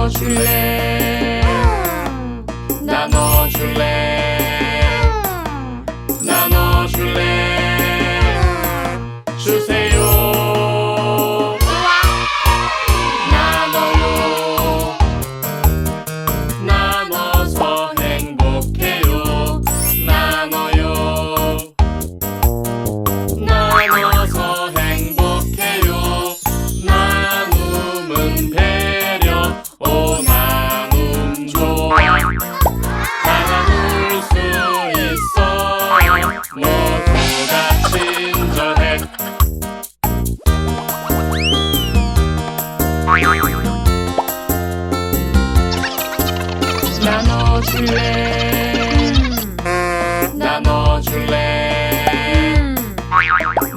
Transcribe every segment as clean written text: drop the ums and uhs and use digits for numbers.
나눠줄래? 나눠줄래? 나눠줄래? 주세요. 나눠요. 나눠서 행복해요. 나눠요. 나눠서 행복해요. 나눔은 배려. 오 나눔 좋아. 다 나눌 수 있어. 모두가 친절해. 나눠줄래? 나눠줄래?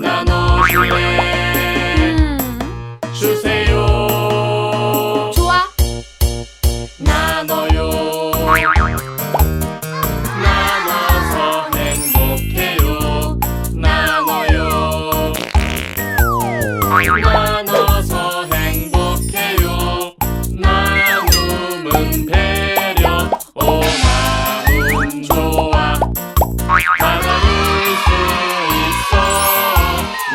나눠줄래? 주세요. 좋아. 나눠요. 나눠서 행복해요. 나눠요. 나눠서 행복해요. 나눔은 배려. 오 나눔 좋아. 다 나눌 수 있어.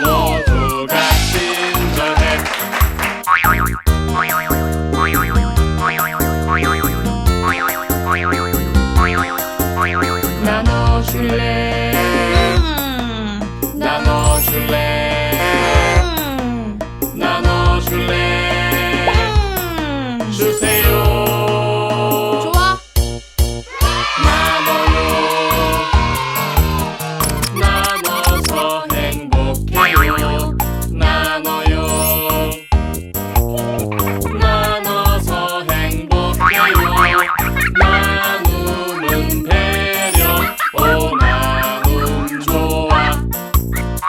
모두가 친절해. 나눠줄래? 나눠줄래? 나눠줄래? 주세요. 좋아. 나눠요. 나눠서 행복해요. 나눠요. 나눠서 행복해요. 나눔은 배려. 오 나눔 좋아.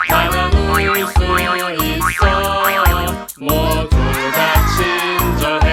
다 나눌 수 있어. 모두가 친절해.